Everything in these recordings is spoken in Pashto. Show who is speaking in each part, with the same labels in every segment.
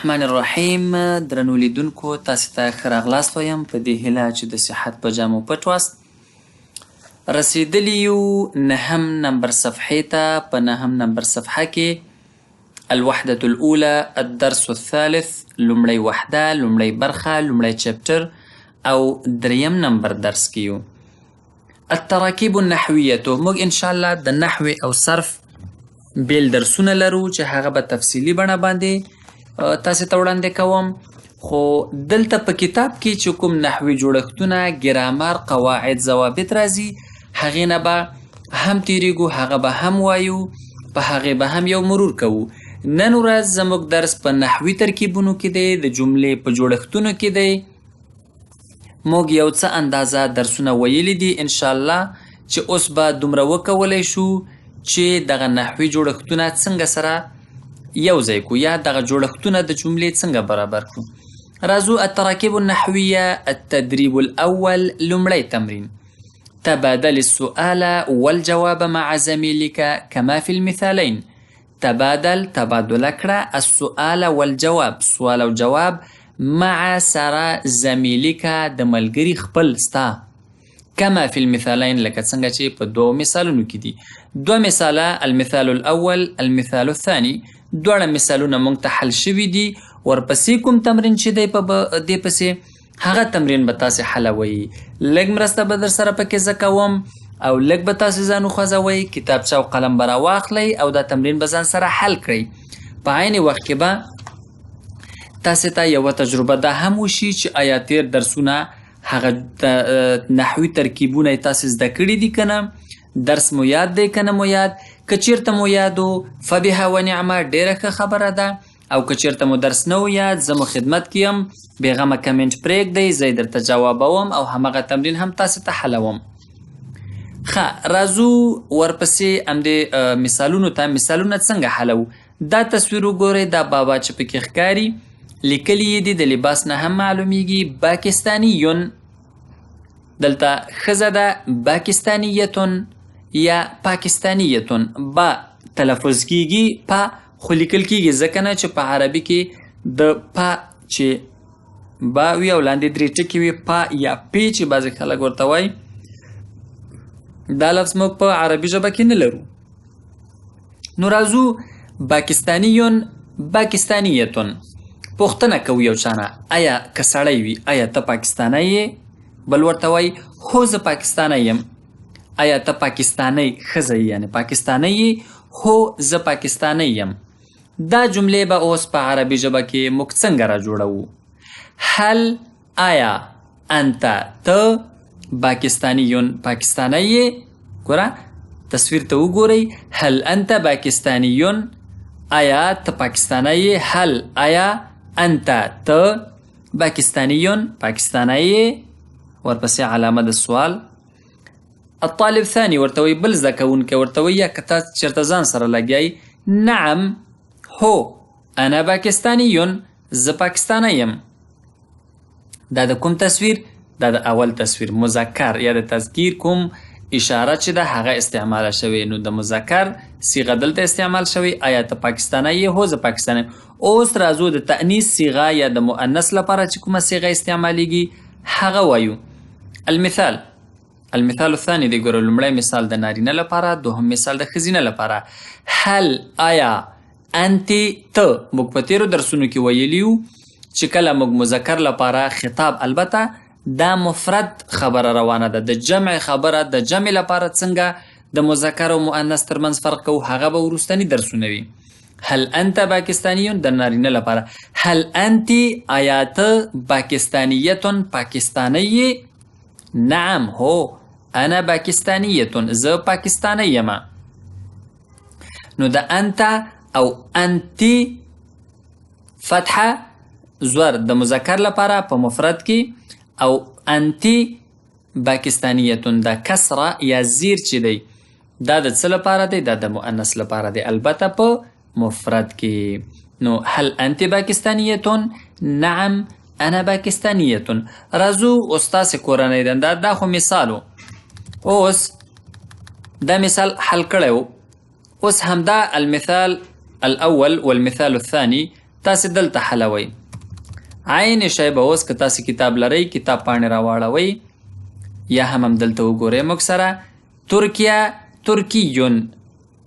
Speaker 1: الرحمن الرحیم. درنو لیدونکو تاسو ته ښه راغلاست وایم په دې هیله چې د صحت په جامو پټ واست. رسیدلی یو نهم نمبر صفحې ته. په نهم نمبر صفحه کې الوحدة الأولى الدرس الثالث، لومړی وحده، لومړی برخه، لومړی چپټر او دریم نمبر درس کې یو. التراکیب النحویه، موږ انشاءالله د نحوې او صرف بیل درسونه لرو چې هغه به تفصیلي بڼه باندې تاسو ته وړاندې کوم. خو دلته په کتاب کې چې کوم نحوي جوړښتونه، ګرامر، قواعد، ضوابط راځي، هغې نه به هم تیریږو، هغه به هم وایو، په هغې به هم یو مرور کوو. نن ورځ زموږ درس په نحوي ترکیبونو کې دی، د جملې په جوړښتونو کې دی. موږ یو څه اندازه درسونه ویلي دي انشاءالله چې اوس به دومره وکولی شو چې دغه نحوي جوړښتونه څنګه سره یو ځای کو، یا دغه جوړښتونه د جملې څنګه برابر کړو. راځو التراکیب النحویه التدریب الاول، لومړی تمرین. تبادل السؤال والجواب مع زميلك كما في المثالين. تبادل کړه السؤال والجواب، سوال او جواب، مع سره زميلك د ملګري خپل ستا، كما في المثالين لکه څنګه چې په دوه مثالونو کې دي. دوه مثاله، المثال الاول المثال الثاني، دواړه مثالونه مونږ ته حل شوي دي. ورپسې کوم تمرین چې دی په دې پسې هغه تمرین به تاسې حلوئ. لږ مرسته به در سره پکې زه کوم او لږ به تاسې ځان وخوځوئ، کتابچه او قلم به راواخلئ او دا تمرین به ځان سره حل کړئ. په عین وخت کې به تاسې ته یوه تجربه دا هم وشي چې آیا تیر درسونه هغه نحوي ترکیبونه یې تاسې زده کړي دي که نه، درس مو یاد دی که نه مو یاد. که چیرته مو یادو فبها ونعمه، ډیره ښه خبره ده. او که چیرته مو درس نه و یاد، زه مو خدمت کې یم، بېغمه کمنټ پرېږدئ، زه یې درته جوابوم او همغه تمرین هم تاسې ته حلوم. ښه، راځو ورپسې همدې مثالونو ته. مثالونه څنګه حلو؟ دا تصویر وګورئ، دا بابا چې پکې ښکاري، لیکلي یې دي، د لباس نه هم معلومیږي پاکستانیون. دلته ښځه ده باکستانیتون یا پاکستانیتون. با تلفظ کیږي، پا خو لیکل کیږي ځکه نه چې په عربي کې د پا چې با وي او لاندې درې ټکي وي، پا یا پی چې بعضې خلک ورته وایي، دا لفظ موږ په عربي ژبه کې نه لرو. نو راځو باکستانیون، باکستانیتون. پوښتنه کوو یو چانه، آیا که سړی وي آیا ته پاکستانی یې؟ بل ورته وایي هو زه پاکستانی یم. آیا ته پاکستانی ښځه یې، یعنې پاکستانی یې؟ هو زه پاکستانی یم. دا جملې به اوس په عربي ژبه کې موږ څنګه را جوړوو؟ هل، آیا، انت، ته پاکستانیون، پاکستانی یې؟ ګوره تصویر ته وګورئ، هل انت پاکستانیون، آیا ته پاکستانی یې؟ هل، آیا، انت، ته پاکستانیون، پاکستانی یې؟ ورپسې علامه د سوال. الطالب ثاني ورته وایي، بل زده کوونکی ورته وایي، یا که تاسو چېرته ځان سره لګیایي، نعم، هو، انا پاکستانیون، زه پاکستانی یم. دا د کوم تصویر؟ دا د اول تصویر، مذکر یا د تذکیر کوم اشاره چې ده هغه استعماله شوې. نو د مذکر صیغه دلته استعمال شوې، آیا ته پاکستانی یې؟ هو زه پاکستانی. اوس راځو د تأنیث صیغه یا د مؤنث لپاره چې کومه صیغه استعمالیږي هغه وایو. المثال الثاني دی. ګوره لومړی مثال د نارینه لپاره، دوهم مثال د ښځینه لپاره. هل، آیا، انتې، ته. موږ په تیرو درسونو کې ویلي یو چې کله موږ مذکر لپاره خطاب، البته دا مفرد خبره روانه ده، د جمع خبره د جمع لپاره څنګه د مذکر او مؤنث ترمنځ فرق کوو هغه به وروستني درسونه وي. هل انت پاکستانیون د نارینه لپاره. هل انتې، آیا ته پاکستانیتون، پاکستانی یې؟ نعم، هو، انا پاکستانیتون، زه پاکستانی یم. نو د انت او انتی فتحه زور د مذکر لپاره په مفرد کې، او انتی پاکستانیتون د کسره یا زیر چې دی دا د څه لپاره دی؟ دا د مؤنث لپاره دی، البته په مفرد کې. نو هل انت پاکستانیتون؟ نعم انا پاکستانیتون. راځو اوس تاسې کورنۍ دنده، دا خو مثالو، اوس دا مثال حل کړی و. اوس همدا المثال الاول والمثال الثاني تاسې دلته حلوئ. عین شی به اوس که تاسې کتاب لرئ کتاب پاڼې راواړوئ یا هم دلته وګورئ موږ سره. ترکیه ترکیون،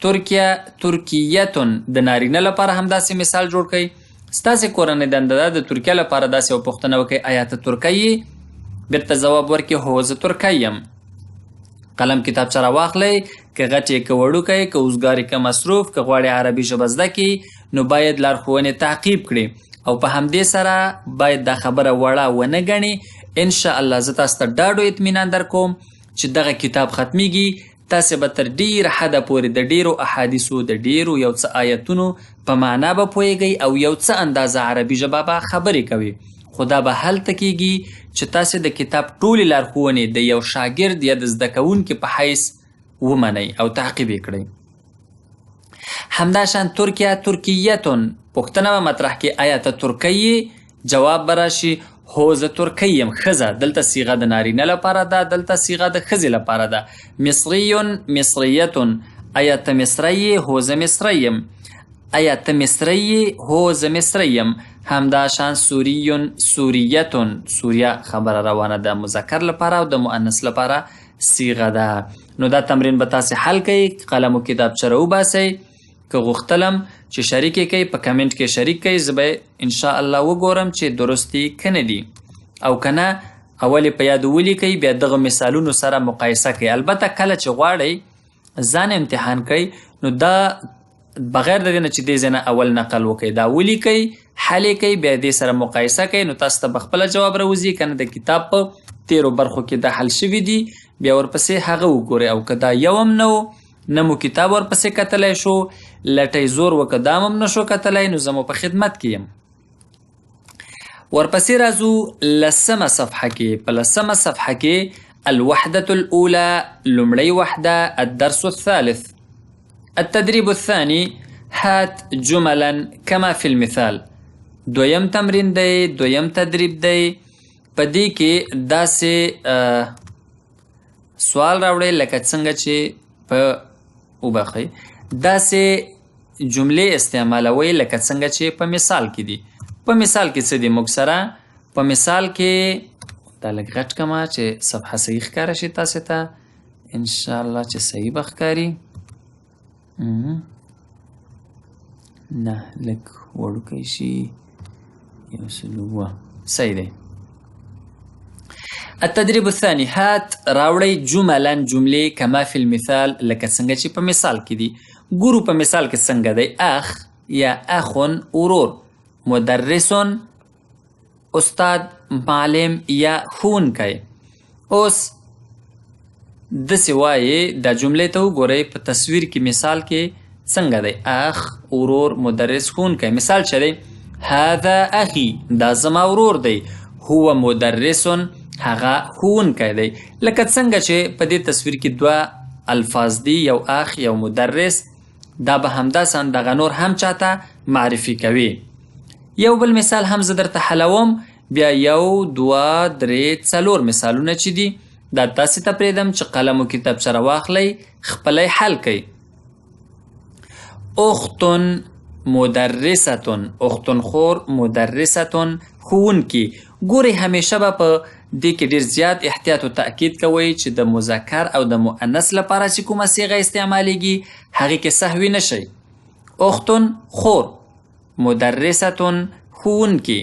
Speaker 1: ترکیه ترکیتون. د نارینه لپاره هم داسې مثال جوړ کړئ. ستاسې کورنۍ دنده ده د ترکیه لپاره داسې یو پوښتنه وکړئ آیا ته ترکی یې؟ بیرته ځواب ورکړئ هو زه ترکی یم. قلم کتابچه راواخلئ، که غټ یې که وړوکی، که اوزګار که مصروف، که غواړئ عربي ژبه زده کړئ نو باید لارښوونې تعقیب کړئ او په همدې سره باید دا خبره وړه ونه ګڼئ. انشاءالله زه تاسو ته ډاډ و اطمینان در کوم چې دغه کتاب ختمیږي تاسې به تر ډیره حده پورې د ډیرو احادیثو د ډیرو یو څه آیتونو په معنا به پوهیږئ او یو څه اندازه عربي ژبه به خبرې کوئ. خو دا به هلته کیږي چې تاسې د کتاب ټولې لارښوونې د یو شاګرد یا د زده کوونکي په حیث ومنئ او تعقیب یې کړئ. همداشان ترکیه ترکیتون، پوښتنه به مطرح کړي آیا ته ترکی یې؟ جواب به راشي هو زه ترکی یم. ښځه دلته صیغه د نارینه لپاره ده، دلته صیغه د ښځې لپاره ده. مصریون مصریتون، آیا ته مصری یې؟ هو زه مصری یم. آیا ته مصری یې؟ هو زه مصری یم. همداشان سوریون سوریتون، سوریه خبره روانه ده مذکر لپاره او د مؤنث لپاره صیغه ده. نو دا تمرین به تاسې حل کړئ، قلم و کتابچه راوباسئ. که غوښتلم چې شریک یې کړئ په کمنټ کې شریک کړئ، زه به انشاءالله وګورم چې درست دي که نه دي او که نه اول یې په یاد ولیکئ بیا دغه مثالونو سره مقایسه کړئ. البته کله چې غواړئ ځان امتحان کړئ نو دا بغیر د دې نه چې دې ځای نه اول نقل وکړئ دا ولیکئ، حل یې کړئ، بیا دې سره مقایسه کړئ نو تاسو ته به خپله جواب راوځي. که نه د کتاب په تیرو برخو کې دا حل شوي دي بیا ورپسې هغه وګورئ او که دا یو هم نه و نه مو کتاب ورپسې کتلی شو لټۍ زور وکړه دا هم نه شو کتلی نو زه مو په خدمت کې یم. ورپسې راځو لسمه صفحه کې. په لسمه صفحه کې الوحدة الأولى، لومړی وحده. الدرس الثالث. التدريب الثاني هات جملا كما في المثال. دویم تمرین دی، دویم تدریب دی. په دې کې داسې سوال راوړئ لکه څنګه چې په وبخئ داسې جملې استعمالوئ لکه څنګه چې په مثال کې دي. په مثال کې څه دي موږ سره؟ په مثال کې دا لږ غټ کړمه چې صفحه صحیح ښکاره شي تاسې ته انشاءالله چې صحیح به ښکاري. نه لږ وړوکی شي، 1 صحیح دی. التدريب الثاني هات راوړئ جملا جملې کما فی المثال لکه څنګه چې په مثال کې دي. ګورو په مثال کې څنګه دی. اخ یا اخون ورور، مدرسون استاد معلم یا ښوونکی. اوس داسې وایې دا جملې ته وګورئ په تصویر کې مثال کې څنګه دی. اخ ورور مدرس ښوونکی. مثال چې دی هذا اخي، دا زما ورور دی. هو مدرسون، هغه ښوونکی دی. لکه څنګه چې په دې تصویر کې دوه الفاظ دي، یو اخ یو مدرس. دا به همداسې دغه نور هم چاته معرفي کوي. یو بل مثال هم زه درته حلوم، بیا 1 2 3 4 مثالونه چې دي دا تاسې ته پرېږدم چې قلم و کتابچه راواخلئ خپله حل کړئ. اختن مدرستون، اختن خور مدرستون ښوونکي. ګورئ همیشه به په دې کې ډېر زیات احتیاط و تأکید کوئ چې د مذکر او د مؤنث لپاره چې کومه صیغه استعمالیږي هغې کې سهوي نه شئ. اختن خور، مدرستون ښوونکي.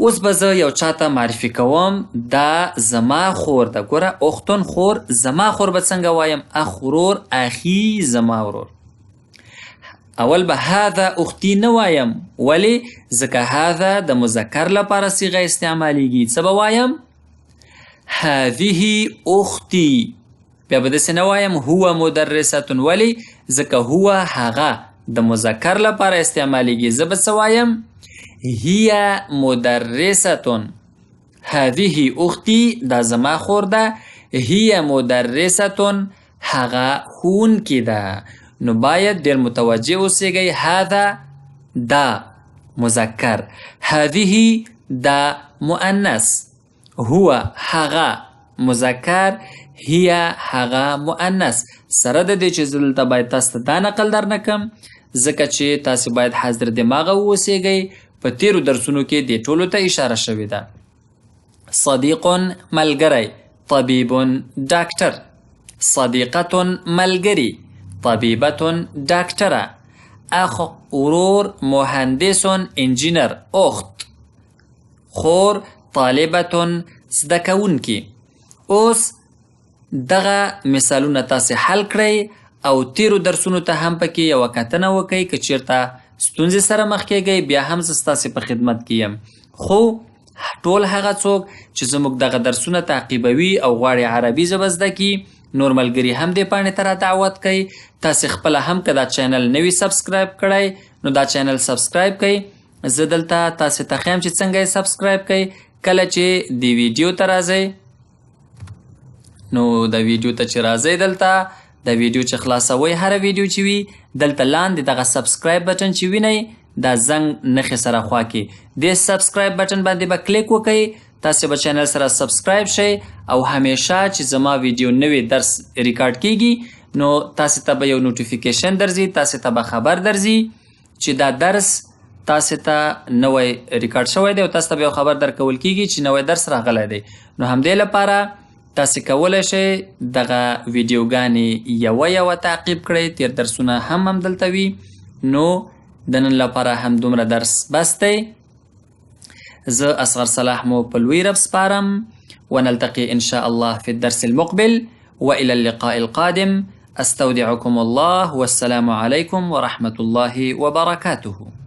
Speaker 1: اوس به زه یو چاته معرفي کوم دا زما خور ده. ګوره اختن خور، زما خور به څنګه وایم؟ اخ ورور، اخي زما ورور. اول به هذا اختی نه وایم. ولې؟ ځکه هذا د مذکر لپاره صیغه استعمالیږي. څه به وایم؟ هذه اختی. بیا به داسې نه وایم هو مدرستون. ولې؟ ځکه هو هغه د مذکر لپاره استعمالیږي. زه به څه وایم؟ هي مدرستون. هذه اختی، دا زما خور ده. هي مدرستون، هغه ښوونکې ده. نو باید ډېر متوجه اوسیږئ. هذا دا مذکر، هذه دا مؤنث، هو هغه مذکر، هي هغه مؤنث. سره د دې چې زه دلته باید تاسو ته دا نقل در نه کړم ځکه چې تاسې باید حاضر دماغه واوسیږئ. په تیرو درسونو کې دې ټولو ته اشاره شوې ده. صدیق ملګری، طبیب ډاکټر. صدیقة ملګري، طبیبة ډاکټره. اخ ورور، مهندس انجینر. اخت خور، طالبة زده کوونکي. اوس دغه مثالونه تاسې حل کړئ او تیرو درسونو ته هم پکې یوه کتنه وکئ. که چیرته ستونزې سره مخ کیږئ بیا هم زه ستاسې په خدمت کې یم. خو ټول هغه څوک چې زموږ دغه درسونه تعقیبوي او غواړي عربي ژبه زده کړي، نور ملګري هم دې پاڼې ته را دعوت کوي. تاسې خپله هم که دا چینل نوي سبسکرایب کړی نو دا چینل سبسکرایب کوئ. زه دلته تاسې ته ښیم چې څنګه یې سبسکرایب کوئ. کله چې دې ویډیو ته راځئ نو د ویډیو ته چې راځئ دلته د ویډیو چې خلاصوئ هره ویډیو چې وي دلته لاندې دغه سبسکرایب بټن چې وینئ دا زنګ نښې سره خوا کې دې سبسکرایب بټن باندې به کلیک وکئ. تاسې به چینل سره سبسکرایب شئ او همیشه چې زما ویډیو نوی درس ریکارډ کیږي نو تاسې ته به یو نوټیفیکیشن درځي، تاسې ته به خبر درځي چې دا درس تاسې ته نوی ریکارډ شوی دی او تاسې ته به یو خبر درکول کیږي چې نوی درس راغلی دی. نو همدې لپاره تاسې کولی شئ دغه ویډیوګانې یوه تعقیب کړئ. تیر درسونه هم همدلته وي. نو د نن لپاره هم دومره درس بس دی. زه اصغر صلاح مو په لوی رب سپارم. ونلتقي إن شاء الله في الدرس المقبل وإلى اللقاء القادم. أستودعكم الله والسلام عليكم ورحمة الله وبركاته.